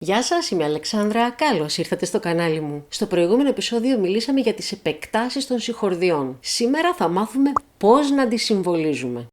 Γεια σας, είμαι η Αλεξάνδρα, καλώς ήρθατε στο κανάλι μου. Στο προηγούμενο επεισόδιο μιλήσαμε για τις επεκτάσεις των συγχορδιών. Σήμερα θα μάθουμε πώς να τις συμβολίζουμε.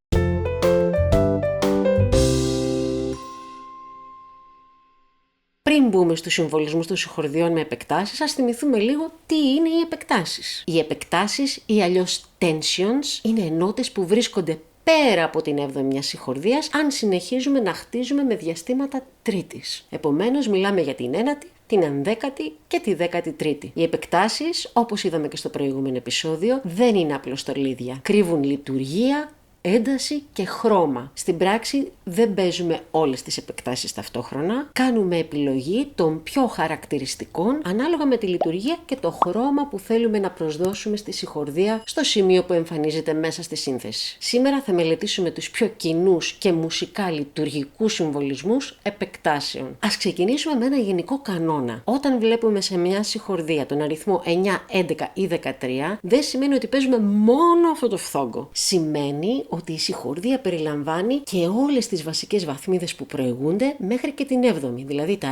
Πριν μπούμε στους συμβολισμούς των συγχορδιών με επεκτάσεις, ας θυμηθούμε λίγο τι είναι οι επεκτάσεις. Οι επεκτάσεις ή αλλιώς tensions είναι ενότητες που βρίσκονται πέρα από την 7η μιας συγχορδίας, αν συνεχίζουμε να χτίζουμε με διαστήματα τρίτης. Επομένως, μιλάμε για την 9η, την 11η και τη 13η. Οι επεκτάσεις, όπως είδαμε και στο προηγούμενο επεισόδιο, δεν είναι απλοστολίδια. Κρύβουν λειτουργία, ένταση και χρώμα. Στην πράξη δεν παίζουμε όλες τις επεκτάσεις ταυτόχρονα. Κάνουμε επιλογή των πιο χαρακτηριστικών ανάλογα με τη λειτουργία και το χρώμα που θέλουμε να προσδώσουμε στη συγχορδία στο σημείο που εμφανίζεται μέσα στη σύνθεση. Σήμερα θα μελετήσουμε τους πιο κοινούς και μουσικά λειτουργικούς συμβολισμούς επεκτάσεων. Ας ξεκινήσουμε με ένα γενικό κανόνα. Όταν βλέπουμε σε μια συγχορδία τον αριθμό 9, 11 ή 13, δεν σημαίνει ότι παίζουμε μόνο αυτό το φθόγκο. Σημαίνει ότι η συγχορδία περιλαμβάνει και όλες τις βασικές βαθμίδες που προηγούνται μέχρι και την 7η, δηλαδή τα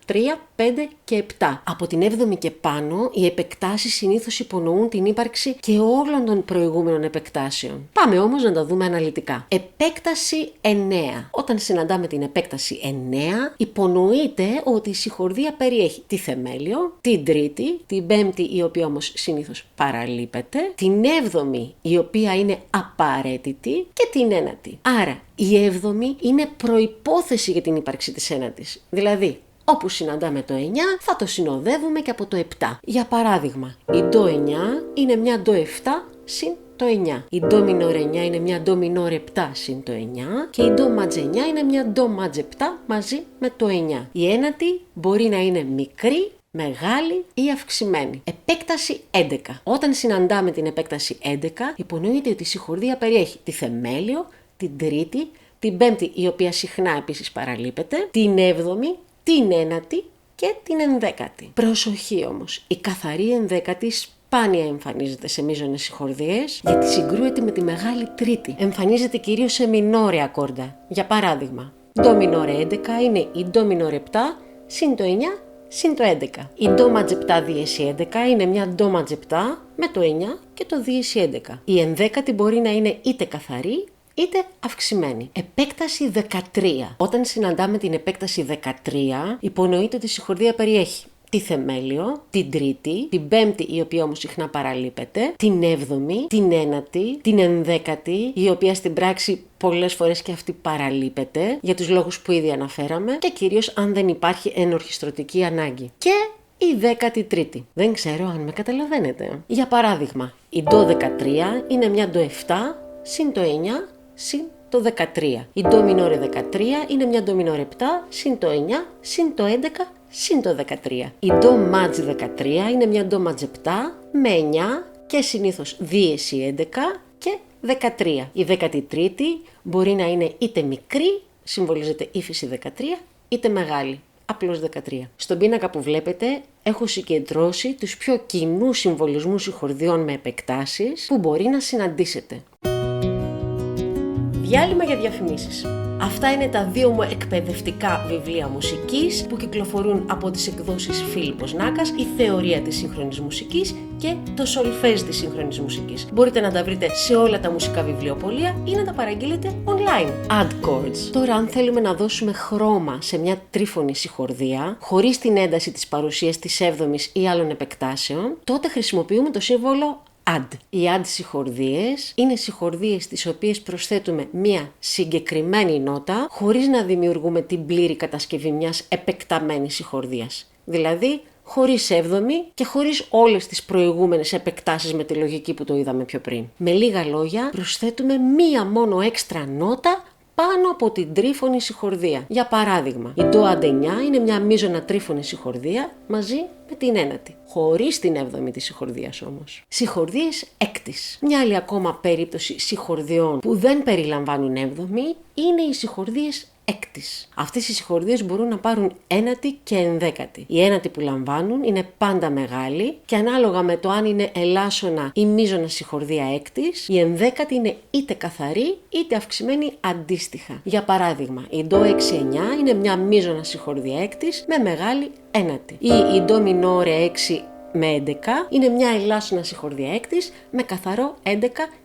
1, 3, 5 και 7. Από την 7η και πάνω, οι επεκτάσεις συνήθως υπονοούν την ύπαρξη και όλων των προηγούμενων επεκτάσεων. Πάμε όμως να τα δούμε αναλυτικά. Επέκταση 9. Όταν συναντάμε την επέκταση 9, υπονοείται ότι η συγχορδία περιέχει τη θεμέλιο, την τρίτη, την πέμπτη η οποία όμως συνήθως παραλείπεται, την 7η η οποία είναι απαραίτητη και την 9η. Άρα η 7η είναι προϋπόθεση για την ύπαρξη της 9ης. Δηλαδή, όπου συναντάμε το 9 θα το συνοδεύουμε και από το 7. Για παράδειγμα, η ντο 9 είναι μια ντο 7 συν το 9. Η ντο μινόρ 9 είναι μια ντο μινόρ 7 συν το 9 και η ντο μάτζ 9 είναι μια ντο μάτζ 7 μαζί με το 9. Η 9η μπορεί να είναι μικρή, μεγάλη ή αυξημένη. Επέκταση 11. Όταν συναντάμε την επέκταση 11, υπονοείται ότι η συγχορδία περιέχει τη θεμέλιο, την τρίτη, την πέμπτη η οποία συχνά επίσης παραλείπεται, την 7η, την 9η και την 11η. Προσοχή όμως, η καθαρή 11η σπάνια εμφανίζεται σε μείζονες συγχορδίες γιατί συγκρούεται με τη μεγάλη τρίτη. Εμφανίζεται κυρίως σε μινόρια ακόρντα. Για παράδειγμα, ντο μινόρ 11 είναι η ντο μινόρ 7 συν το 9 συν το 11. Η ντο μάτζ 7 δίεση 11 είναι μια ντο μάτζ 7 με το 9 και το δίεση 11. Η 11η μπορεί να είναι είτε καθαρή είτε αυξημένη. Επέκταση 13. Όταν συναντάμε την επέκταση 13, υπονοείται ότι η συγχορδία περιέχει τη θεμέλιο, την τρίτη, την πέμπτη η οποία όμως συχνά παραλείπεται, την 7η, την 9η, την 11η η οποία στην πράξη πολλές φορές και αυτή παραλείπεται για τους λόγους που ήδη αναφέραμε και κυρίως αν δεν υπάρχει ενορχιστρωτική ανάγκη. Και η 13η. Δεν ξέρω αν με καταλαβαίνετε. Για παράδειγμα, η ντο 13 είναι μια ντο 7 συν το 9 συν το 13. Η ντο μινόρ 13 είναι μια ντο μινόρ 7 συν το 9 συν το 11 συν το 13. Η ντο μάτζ 13 είναι μια ντο μάτζ 7 με 9 και συνήθως δίεση 11 και 13. Η 13η μπορεί να είναι είτε μικρή, συμβολίζεται ύφεση 13, είτε μεγάλη, απλώς 13. Στον πίνακα που βλέπετε έχω συγκεντρώσει τους πιο κοινούς συμβολισμούς συγχορδιών με επεκτάσεις που μπορεί να συναντήσετε. Διάλειμμα για διαφημίσεις. Αυτά είναι τα δύο μου εκπαιδευτικά βιβλία μουσικής που κυκλοφορούν από τις εκδόσεις Φίλιππος Νάκας, η θεωρία της σύγχρονης μουσικής και το σολφέζ της σύγχρονης μουσικής. Μπορείτε να τα βρείτε σε όλα τα μουσικά βιβλιοπωλεία ή να τα παραγγείλετε online. Add chords. Τώρα, αν θέλουμε να δώσουμε χρώμα σε μια τρίφωνη συγχορδία, χωρίς την ένταση της παρουσίας της 7ης ή άλλων επεκτάσεων, τότε χρησιμοποιούμε το σύμβολο add. Οι add συγχορδίες είναι συγχορδίες τις οποίες προσθέτουμε μία συγκεκριμένη νότα χωρίς να δημιουργούμε την πλήρη κατασκευή μιας επεκταμένης συγχορδίας. Δηλαδή, χωρίς 7η και χωρίς όλες τις προηγούμενες επεκτάσεις με τη λογική που το είδαμε πιο πριν. Με λίγα λόγια, προσθέτουμε μία μόνο έξτρα νότα πάνω από την τρίφωνη συγχορδία. Για παράδειγμα, η ντο άντε 9 είναι μια μείζωνα τρίφωνη συγχορδία μαζί με την 9η. Χωρίς την 7η της συγχορδίας όμως. Συγχορδίες έκτης. Μια άλλη ακόμα περίπτωση συγχορδιών που δεν περιλαμβάνουν 7η είναι οι συγχορδίες έκτης. Αυτές οι συγχορδίες μπορούν να πάρουν ένατη και ενδέκατη. Η ένατη που λαμβάνουν είναι πάντα μεγάλη και ανάλογα με το αν είναι ελάσσονα ή μείζωνα συγχορδία έκτης, η ενδέκατη είναι είτε καθαρή είτε αυξημένη αντίστοιχα. Για παράδειγμα, η ντο 6-9 είναι μια μείζωνα συγχορδία έκτης με μεγάλη ένατη. Ή η ντο μινόρε 6 με 11 είναι μια ελάσσονα συγχορδία έκτης με καθαρό 11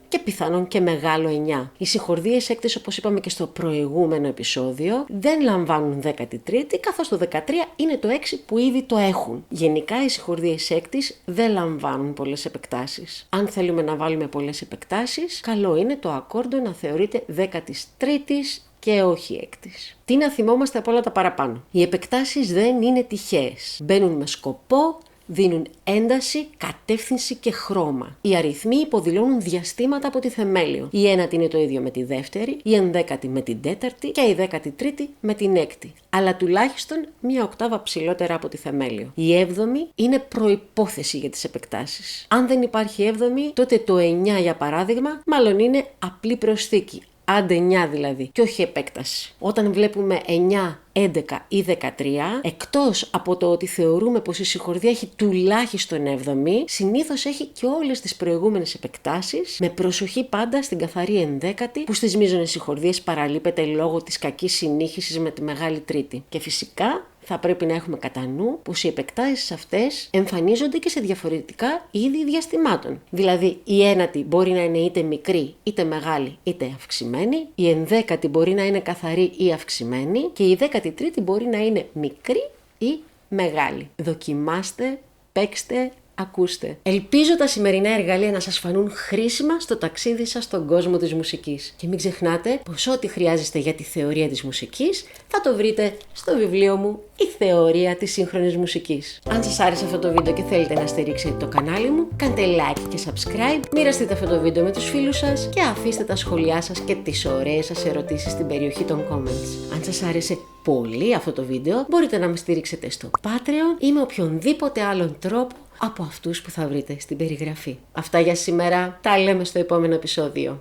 και πιθανόν και μεγάλο 9. Οι συγχορδίες έκτης, όπως είπαμε και στο προηγούμενο επεισόδιο, δεν λαμβάνουν 13η, καθώς το 13 είναι το 6 που ήδη το έχουν. Γενικά οι συγχορδίες έκτης δεν λαμβάνουν πολλές επεκτάσεις. Αν θέλουμε να βάλουμε πολλές επεκτάσεις, καλό είναι το ακόρντο να θεωρείται 13ης και όχι έκτης. Τι να θυμόμαστε από όλα τα παραπάνω. Οι επεκτάσεις δεν είναι τυχαίες. Μπαίνουν με σκοπό, δίνουν ένταση, κατεύθυνση και χρώμα. Οι αριθμοί υποδηλώνουν διαστήματα από τη θεμέλιο. Η ένατη είναι το ίδιο με τη δεύτερη, η ενδέκατη με την τέταρτη και η 13η με την έκτη. Αλλά τουλάχιστον μία οκτάβα ψηλότερα από τη θεμέλιο. Η έβδομη είναι προϋπόθεση για τις επεκτάσεις. Αν δεν υπάρχει έβδομη, τότε το 9 για παράδειγμα, μάλλον είναι απλή προσθήκη. Άντε 9 δηλαδή, και όχι επέκταση. Όταν βλέπουμε 9, 11 ή 13, εκτός από το ότι θεωρούμε πως η συγχορδία έχει τουλάχιστον έβδομη, συνήθως έχει και όλες τις προηγούμενες επεκτάσεις, με προσοχή πάντα στην καθαρή ενδέκατη, που στις μείζωνες συγχορδίες παραλείπεται λόγω της κακής συνήχησης με τη μεγάλη τρίτη. Και φυσικά θα πρέπει να έχουμε κατά νου πως οι επεκτάσεις αυτές εμφανίζονται και σε διαφορετικά είδη διαστημάτων. Δηλαδή, η ένατη μπορεί να είναι είτε μικρή, είτε μεγάλη, είτε αυξημένη, η ενδέκατη μπορεί να είναι καθαρή ή αυξημένη και η 13η μπορεί να είναι μικρή ή μεγάλη. Δοκιμάστε, παίξτε, ακούστε. Ελπίζω τα σημερινά εργαλεία να σας φανούν χρήσιμα στο ταξίδι σας στον κόσμο της μουσικής. Και μην ξεχνάτε πως ό,τι χρειάζεστε για τη θεωρία της μουσικής θα το βρείτε στο βιβλίο μου «Η θεωρία της σύγχρονης μουσικής». Αν σας άρεσε αυτό το βίντεο και θέλετε να στηρίξετε το κανάλι μου, κάντε like και subscribe, μοιραστείτε αυτό το βίντεο με τους φίλους σας και αφήστε τα σχόλιά σας και τις ωραίες σας ερωτήσεις στην περιοχή των comments. Αν σας άρεσε πολύ αυτό το βίντεο, μπορείτε να με στηρίξετε στο Patreon ή με οποιονδήποτε άλλον τρόπο από αυτούς που θα βρείτε στην περιγραφή. Αυτά για σήμερα, τα λέμε στο επόμενο επεισόδιο.